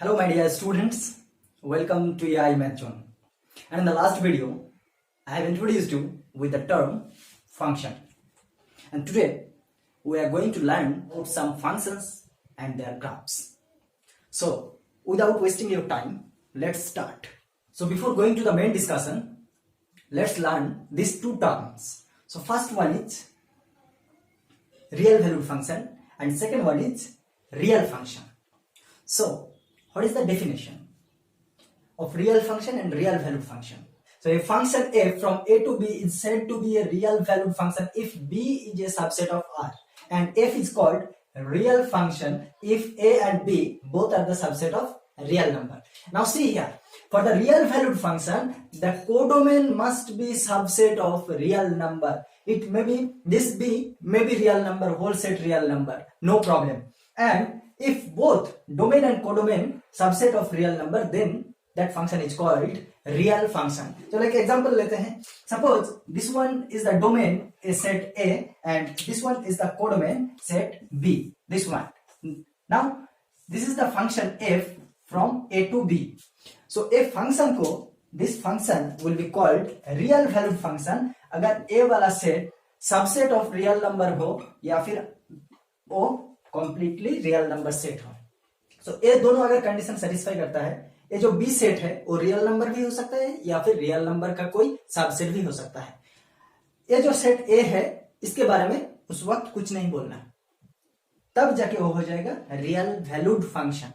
Hello my dear students, welcome to AI Math Zone. And in the last video, I have introduced you with the term function. And today, we are going to learn about some functions and their graphs. So, without wasting your time, let's start. So before going to the main discussion, let's learn these two terms. So first one is real valued function and second one is real function. So, what is the definition of real function and real valued function? So a function f from a to b is said to be a real valued function if b is a subset of R, and f is called a real function if a and b both are the subset of a real number. Now see here, for the real valued function, the codomain must be subset of real number. It may be, this b may be real number, whole set real number, no problem. And if both domain and codomain subset of real number, then that function is called real function. So like example लेते हैं. Suppose this one is the domain is set A and this one is the codomain set B. This one. Now this is the function f from A to B. So a function को, this function will be called real valued function अगर A वाला set subset of real number हो या फिर O completely real number set हो. So ये दोनों अगर कंडीशन सेटिस्फाई करता है, ये जो बी सेट है वो रियल नंबर भी हो सकता है या फिर रियल नंबर का कोई सबसेट भी हो सकता है. ये जो सेट ए है इसके बारे में उस वक्त कुछ नहीं बोलना, तब जाके वो हो जाएगा रियल वैल्यूड फंक्शन.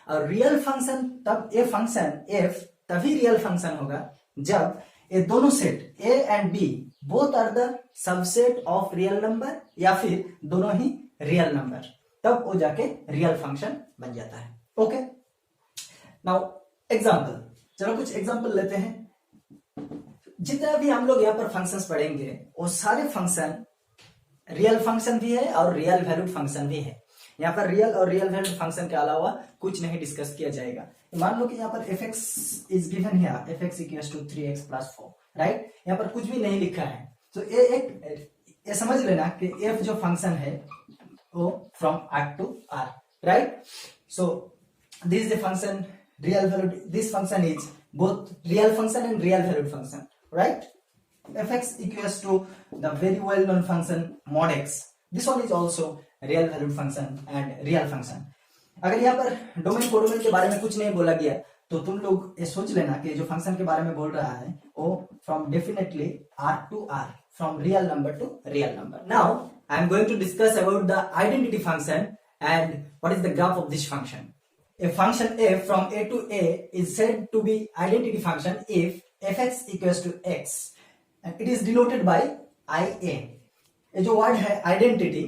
और रियल फंक्शन तब ये फंक्शन एफ तभी रियल फंक्शन होगा जब ये दोनों set A and B both are the subset of real number या फिर दोनों ही रियल नंबर, तब वो जाके रियल फंक्शन बन जाता है. ओके, नाउ एग्जांपल, चलो कुछ एग्जांपल लेते हैं. जितना भी हम लोग यहाँ पर फंक्शंस पढ़ेंगे वो सारे फंक्शन रियल फंक्शन भी है और रियल वैल्यूड फंक्शन भी है. यहाँ पर रियल और रियल वैल्यूड फंक्शन के अलावा कुछ नहीं डिस्कस किया जाएगा. मान लो कि यहाँ पर fx is given here, fx equals to 3x + 4, right. यहाँ पर कुछ भी नहीं लिखा है. तो ये समझ लेना कि f जो फंक्शन है वो from R to R, right. So this is the function real valued. This function is both real function and real valued function, right? fx equals to the very well known function mod x. This one is also real valued function and real function. अगर यहाँ पर domain codomain के बारे में कुछ नहीं बोला गया तो तुम लोग ये सोच लेना कि जो फंक्शन के बारे में बोल रहा है वो from definitely R to R, from real number to real number. Now I am going to discuss about the identity function and what is the graph of this function. A function f from a to a is said to be identity function if fx equals to x and it is denoted by ia. ये जो word है identity,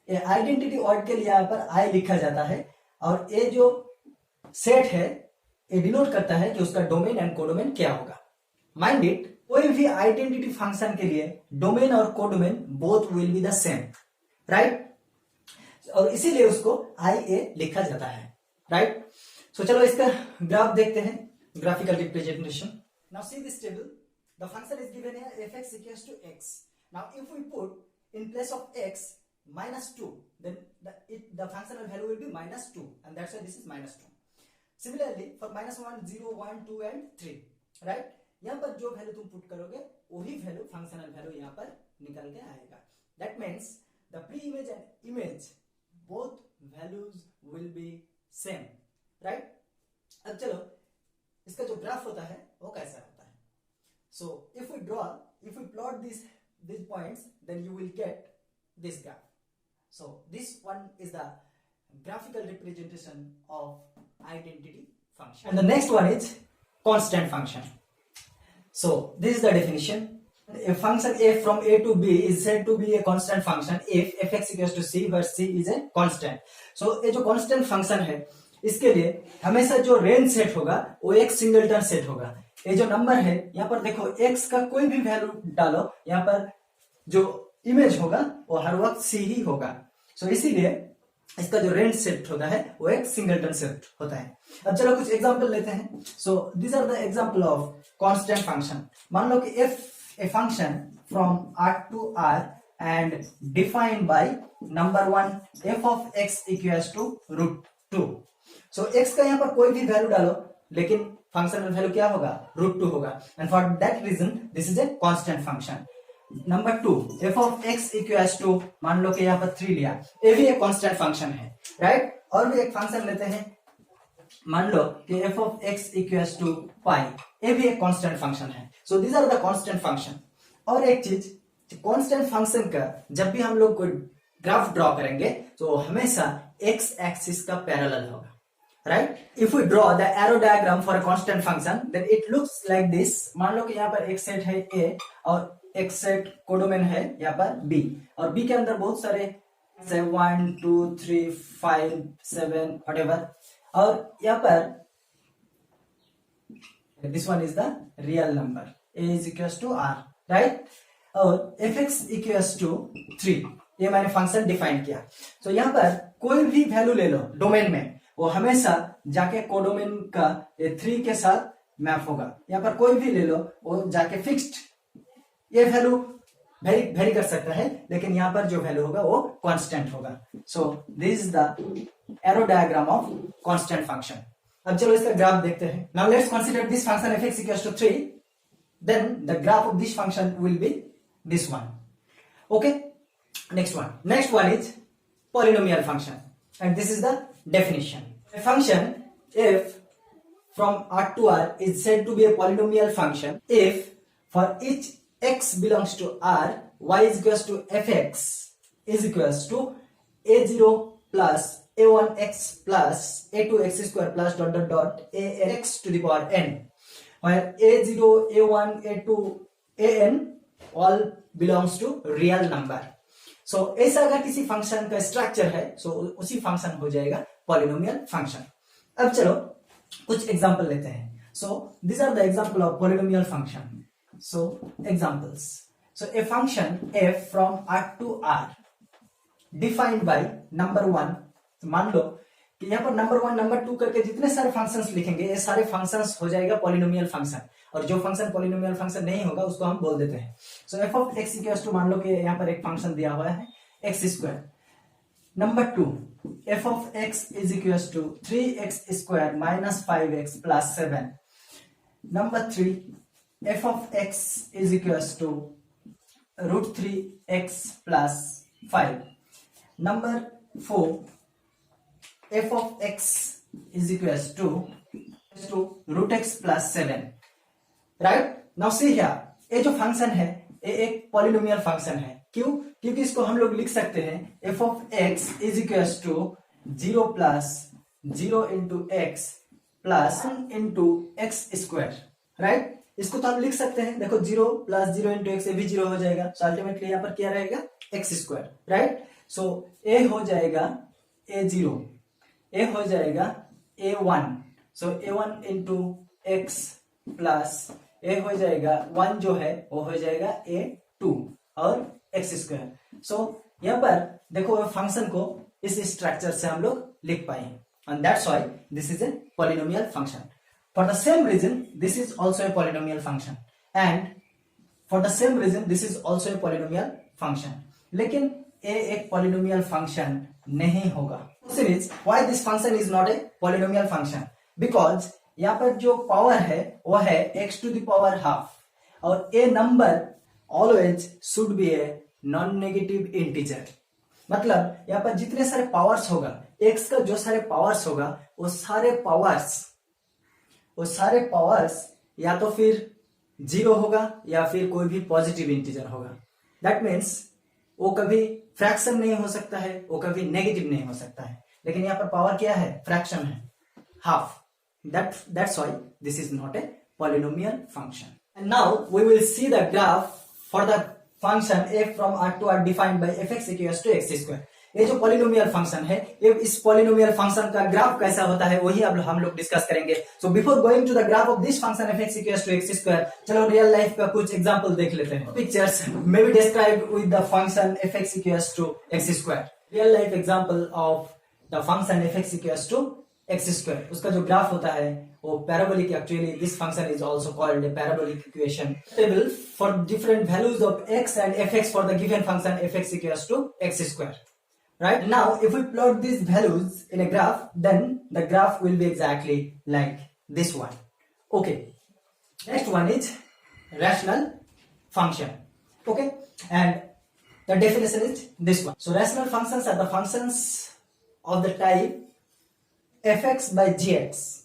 ये identity word के लिए यहाँ पर i लिखा जाता है और ये जो सेट है ये डिनोट करता है कि उसका डोमेन एंड कोडोमेन क्या होगा. माइंड इट, कोई भी आइडेंटिटी फंक्शन के लिए डोमेन और codomain both will be the same, right. और इसीलिए उसको ia लिखा जाता है, राइट. सो चलो इसका ग्राफ देखते हैं, graphical representation. Now see this table, the function is given here fx equals to x. Now if we put in place of x -2, then the functional value will be -2 and that's why this is -2. Similarly for -1, 0, 1, 2 and 3, right. यहाँ पर जो value तुम put करोगे वही value functional value यहाँ पर निकल के आएगा. That means the pre image and image both values will be same, right. अब चलो इसका जो ग्राफ होता है वो कैसा होता है. So if we plot this points then you will get this graph. So this one is the graphical representation of identity function. And the next one is constant function. So this is the definition. A function f from a to b is said to be a constant function if fx equals to c where c is a constant. So ये जो constant function है इसके लिए हमेशा जो range set होगा वो एक सिंगलटन सेट होगा. ये जो नंबर है यहाँ पर देखो x का कोई भी वैल्यू डालो, यहाँ पर जो इमेज होगा वो हर वक्त c ही होगा. सो इसीलिए इसका जो रेंज सेट होता है वो एक सिंगलटन सेट होता है. अब चलो कुछ एग्जांपल लेते हैं. So this are the example of constant function. मान लो कि f a function from R to R and defined by number 1 f of x equals to √2. So x का यहाँ पर कोई भी वैल्यू डालो, लेकिन फंक्शनल वैल्यू क्या होगा, √2 होगा, and for that reason this is a constant function. Number 2, f of x equals to, मान लो कि यहाँ पर 3 लिया, ये भी एक कांस्टेंट फंक्शन है, राइट. और भी एक फंक्शन लेते हैं, मान लो कि f of x equals to pi, ये भी एक कांस्टेंट फंक्शन है. So these are the constant function. और एक चीज, कांस्टेंट फंक्शन का जब भी हम लोग कोई ग्राफ ड्रॉ करेंगे तो हमेशा x एक्सिस का पैरेलल होगा, right? If we draw the arrow diagram for a constant function, then it looks like this. मान लो कि यहाँ पर एक सेट है A और एक सेट कोडोमेन है यहाँ पर B, और B के अंदर बहुत सारे 1 2 3 5 7 whatever, और यहाँ पर this one is the real number, A is equals to R, right? और fx equals to 3, ये मैंने फंक्शन डिफाइन किया. तो यहाँ पर कोई भी वैल्यू ले लो डोमेन में, वो हमेशा जाके कोडोमेन का 3 के साथ मैप होगा. यहाँ पर कोई भी ले लो, वो जाके फिक्स्ड, ये वैल्यू वेरी कर सकता है, लेकिन यहाँ पर जो वैल्यू होगा वो कांस्टेंट होगा. So this is the arrow diagram of constant function. अब चलो इसका ग्राफ देखते हैं. Now let's consider this function fx equals to 3, then the graph of this function will be this one. Okay, next one is polynomial function, and this is the definition. A function f from R to R is said to be a polynomial function if for each x belongs to R, y is equals to fx is equals to a0 plus a1x plus a2x square plus dot dot dot ax to the power n, where a0 a1 a2 an all belongs to real number. सो ऐसा अगर किसी function का structure है, सो उसी function हो जाएगा polynomial function. अब चलो कुछ एग्जांपल लेते हैं. So this are the example of polynomial function. So examples. So a function f from R to R defined by number 1. मान लो कि यहाँ पर नंबर 1 नंबर 2 करके जितने सारे फंक्शंस लिखेंगे, ये सारे फंक्शंस हो जाएगा पॉलिनोमियल फंक्शन, और जो फंक्शन पॉलिनोमियल फंक्शन नहीं होगा उसको हम बोल देते हैं. So f of x equals to, मान लो कि यहाँ पर एक फंक्शन दिया हुआ है x square. Number 2, f of x is equals to 3x square minus 5x plus 7. Number 3, f of x is equals to √3x plus 5. Number 4, f of x is equals to √x plus 7. Right. Now see here, ये जो function है ये एक polynomial function है. क्यों? क्योंकि इसको हम लोग लिख सकते हैं f of x is equals to 0 plus 0 into x plus 1 into x square. Right. इसको तो हम लिख सकते हैं, देखो 0 plus 0 into x, ये भी 0 हो जाएगा. सो अल्टीमेटली यहाँ पर क्या रहेगा, x square. Right. So a हो जाएगा a0, ए हो जाएगा a1, सो a1 इंटू एक्स प्लस ए हो जाएगा 1 जो है वो हो जाएगा a2 और x स्क्वायर. सो यहाँ पर देखो फंक्शन को इस स्ट्रक्चर से हम लोग लिख पाए, and that's why this is a polynomial function. For the same reason this is also a polynomial function, and for the same reason this is also a polynomial function. लेकिन ए एक पॉलिनोमियल फंक्शन नहीं होगा. Series, why this function is not a polynomial function? Because यहाँ पर जो power है वो है x to the power half, और a number always should be a non-negative integer. मतलब यहाँ पर जितने सारे पावर्स होगा, x का जो सारे पावर्स होगा, वो सारे पावर्स या तो फिर 0 होगा या फिर कोई भी पॉजिटिव इंटीजर होगा. दैट मीन्स वो कभी फ्रैक्शन नहीं हो सकता है, वो कभी नेगेटिव नहीं हो सकता है. लेकिन यहाँ पर पावर क्या है, फ्रैक्शन है, half. That's why this is not a polynomial function. And now we will see the graph for the function f from R to R defined by fx equals to x square. ये जो polynomial function है, ये इस polynomial function का graph कैसा होता है वही अब हम लोग डिस्कस करेंगे. So before going to the graph of this function fx equals to x square, चलो रियल लाइफ का कुछ एग्जांपल देख लेते हैं. Pictures may be described with the function fx equals to x square. Real life example of the function fx equals to x square, उसका जो graph होता है वो parabolic. Actually this function is also called a parabolic equation table for different values of x and fx for the given function fx equals to x square. right? Now if we plot these values in a graph, then the graph will be exactly like this one. Okay, next one is rational function. Okay, and the definition is this one. So rational functions are the functions of the type fx by gx,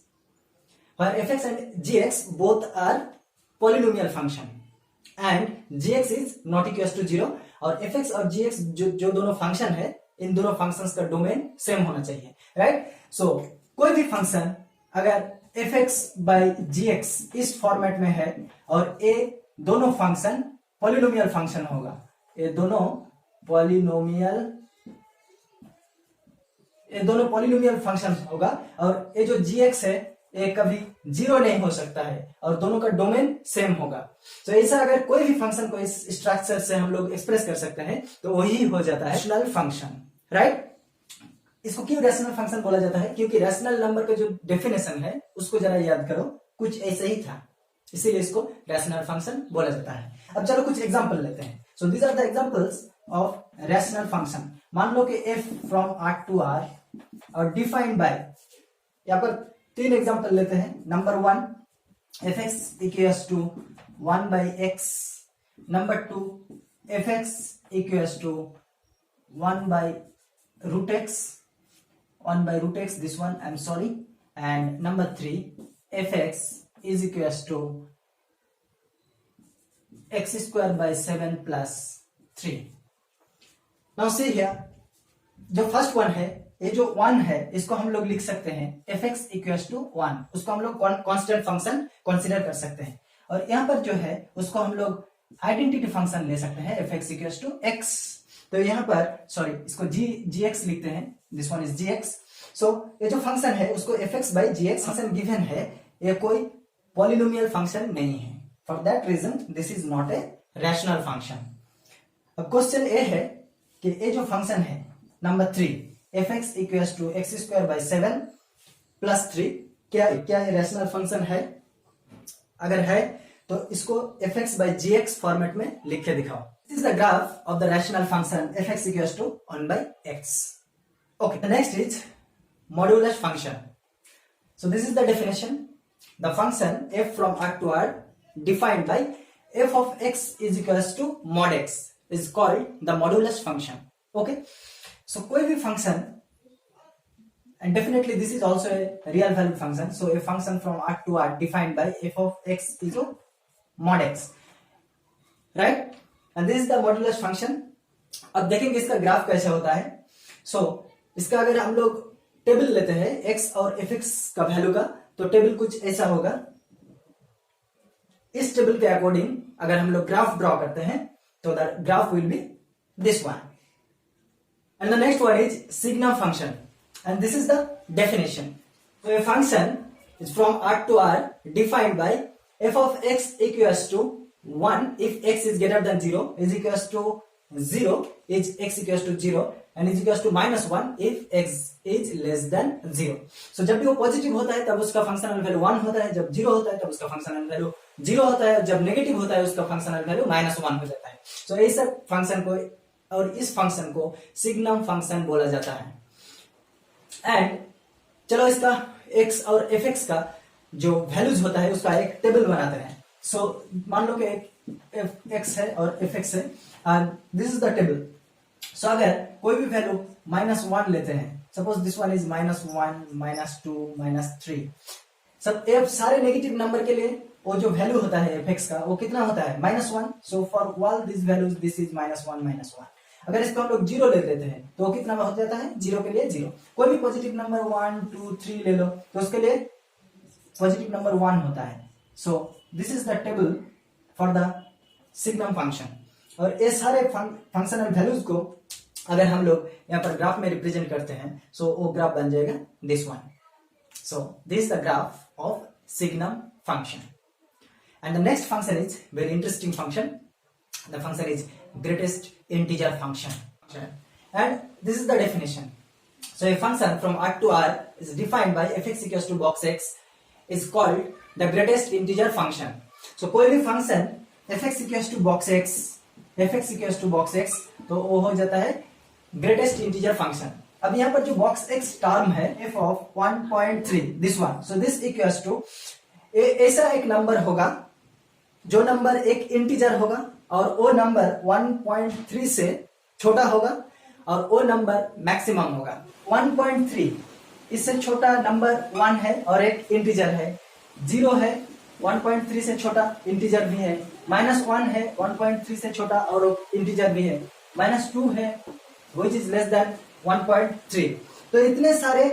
where fx and gx both are polynomial function and gx is not equals to 0, और fx और gx जो दोनों function है, इन दोनों functions का domain same होना चाहिए, right? सो कोई भी फंक्शन अगर fx बाय gx इस फॉर्मेट में है और ये दोनों फंक्शन पॉलिनोमियल फंक्शन होगा, ये दोनों पॉलिनोमियल फंक्शन होगा, और ये जो gx है ये कभी 0 नहीं हो सकता है और दोनों का डोमेन सेम होगा। तो ऐसा अगर कोई भी फंक्शन को इस स्ट्रक्चर से हम लोग एक्सप्रेस कर सकते हैं तो वही हो जाता है रैशनल फंक्शन, राइट? इसको क्यों रैशनल फंक्शन बोला जाता है? क्योंकि रैशनल नंबर का जो डेफिनेशन है उसको जरा याद करो, कुछ ऐसे ही था, इसीलिए इसको रैशनल फंक्शन बोला जाता है। अब चलो कुछ एग्जांपल लेते हैं। So these are the examples of rational function. मान लो कि f from r to r और डिफाइंड बाय, यहाँ पर 3 एग्जांपल लेते हैं। Number 1 fx equals to 1 by x, number 2 fx equals to 1 by root x, this one I'm sorry, and number 3 fx is equals to x square by 7 plus 3. Now see here, जो first one है, ये जो 1 है इसको हम लोग लिख सकते हैं fx इक्वल्स टू 1, उसको हम लोग कांस्टेंट फंक्शन कंसीडर कर सकते हैं, और यहाँ पर जो है उसको हम लोग आइडेंटिटी फंक्शन ले सकते हैं fx इक्वल्स टू x। तो यहाँ पर सॉरी इसको gx लिखते हैं, this one is gx। So ये जो फंक्शन है उसको fx by gx function given है, ये कोई पॉलिनोमियल फंक्शन नहीं है, for that reason this is not a rational function. अब क्वेश्चन ये है कि ये जो फंक्शन है number 3 fx equals to x square by 7 plus 3, क्या ये रैशनल फंक्शन है? अगर है तो इसको fx बाई gx फॉर्मेट में लिख के दिखाओ। This is the graph of the rational function fx equals to 1 by x. Okay, the next is modulus function. So this is the definition. The function f from r to r defined by f of x is equals to mod x is called the modulus function. Okay, so कोई भी function, and definitely this is also a real value function. So a function from r to r defined by f of x is mod x, right? And this is the modulus function. अब देखेंगे इसका graph कैसे होता है। सो इसका अगर हम लोग टेबल लेते हैं x और fx का वैल्यू का, तो टेबल कुछ ऐसा होगा। इस टेबल के अकॉर्डिंग अगर हम लोग ग्राफ ड्रॉ करते हैं तो the graph will be this one. And the next one is signum function, and this is the definition. So a function is from r to r defined by f of x equals to 1 if x is greater than 0, is equals to 0 is x equals to 0, and is equals to minus 1 if x is less than 0. So जब भी वो positive होता है तब उसका functional value 1 होता है, जब 0 होता है तब उसका फंक्शनल वैल्यू 0 होता है, जब नेगेटिव होता है उसका फंक्शनल वैल्यू -1 हो जाता है। सो इस फंक्शन को और इस फंक्शन को सिग्नम फंक्शन बोला जाता है। एंड चलो इसका x और fx का जो वैल्यूज होता है उसका एक टेबल बनाते हैं। सो मान लो कि एक x है और fx है, and this is the table. So अगर कोई भी वैल्यू -1 लेते हैं, सपोज दिस वन इज -1, -2, -3, सब ये सारे नेगेटिव नंबर के लिए वो जो वैल्यू होता है fx का वो कितना होता है -1। So for all this values this is -1। अगर इसको हम लोग 0 ले लेते हैं तो कितना हो जाता है, 0 के लिए 0। कोई भी पॉजिटिव नंबर 1, 2, 3 ले लो तो उसके लिए पॉजिटिव नंबर 1 होता है। So this is the table for the signum function. और ये सारे फंक्शनल वैल्यूज को अगर हम लोग यहाँ पर ग्राफ में रिप्रेजेंट करते हैं, सो वो ग्राफ बन जाएगा this one. So this is the graph of signum function. And the next function is very interesting function. The function is greatest integer function, and this is the definition. So a function from r to r is defined by fx equals to box x is called the greatest integer function. So कोई भी function fx equals to box x तो वो हो जाता है greatest integer function. अब यहाँ पर जो बॉक्स एक्स टर्म है f of 1.3 this one, so this equals to ऐसा एक नंबर होगा जो नंबर एक इंटीजर होगा और वो नंबर 1.3 से छोटा होगा और वो नंबर मैक्सिमम होगा। 1.3 इससे छोटा नंबर 1 है और एक इंटीजर है, 0 है 1.3 से छोटा इंटीजर भी है, -1 है 1.3 से छोटा और इंटीजर भी है, -2 है which is less than 1.3। तो इतने सारे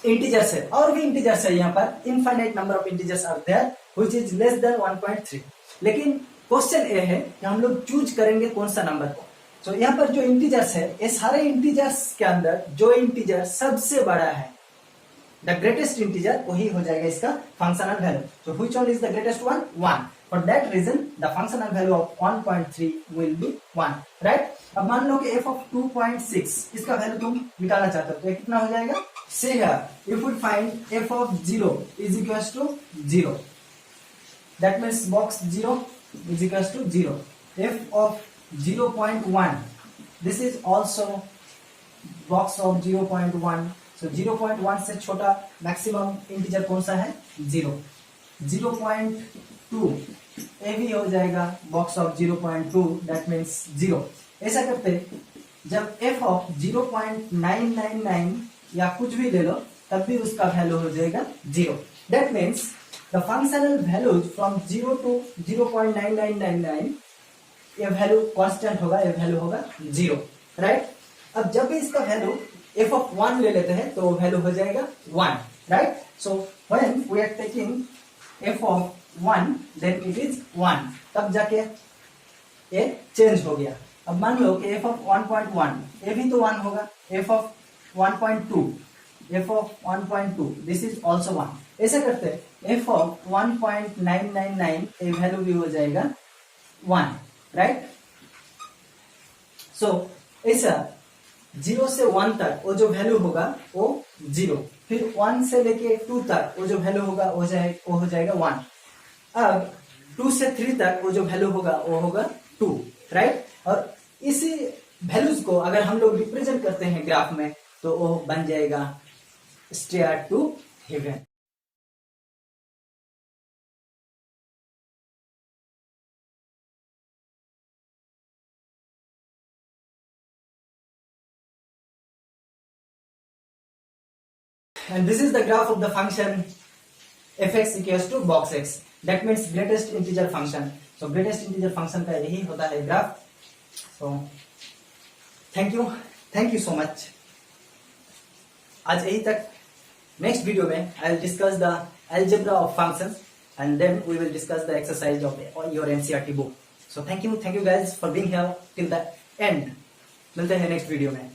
इंटीजर्स है और भी इंटीजर्स है यहाँ पर, infinite number of integers are there which is less than 1.3। लेकिन क्वेश्चन ये है कि हम लोग चूज करेंगे कौन सा नंबर को। तो यहाँ पर जो इंटीजर्स है ये सारे इंटीजर्स के अंदर जो इंटीजर सबसे बड़ा है, द ग्रेटेस्ट इंटीजर, वही हो जाएगा इसका functional value. So which one is the greatest one? 1. For that reason the functional value of 1.3 will be 1, right? अब मान लो कि f of 2.6 इसका वैल्यू तुम निकालना चाहते हो तो कितना हो जाएगा? Say here if we find f of 0 is equals to 0, that means box 0 is equals to 0. f of 0.1, this is also box of 0.1, so 0.1 से छोटा मैक्सिमम इंटीजर कौन सा है? 0. 0.2 ये भी हो जाएगा बॉक्स ऑफ 0.2, दैट मीन्स 0। ऐसा करते जब f ऑफ 0.999 या कुछ भी ले लो तब भी उसका वैल्यू हो जाएगा 0। That means the functional values from 0 to 0.9999 ये वैल्यू कांस्टेंट होगा, ये वैल्यू होगा 0, राइट? अब जब भी इसका वैल्यू f of 1 ले लेते हैं तो वैल्यू हो जाएगा 1, right? So when we are taking f of 1 then it is 1, तब जाके ये चेंज हो गया। अब मान लो कि f of 1.1 ये भी तो 1 होगा, f of 1.2, f of 1.2 this is also 1। ऐसा करते f of 1.999 ये वैल्यू भी हो जाएगा 1, राइट? सो ऐसा 0 से 1 तक वो जो वैल्यू होगा वो 0, फिर 1 से लेके 2 तक वो जो वैल्यू होगा वो हो जाएगा 1। अब 2 से 3 तक वो जो वैल्यू होगा वो होगा 2, राइट? और इसी वैल्यूज को अगर हम लोग रिप्रेजेंट करते हैं ग्राफ में तो वो बन जाएगा stair to heaven. And this is the graph of the function fx equals to box x, that means greatest integer function। So greatest integer function का यही होता है graph. So thank you so much। आज यही तक। Next video में I will discuss the algebra of functions and then we will discuss the exercise of your NCERT book। So thank you guys for being here till the end। मिलते हैं next video में।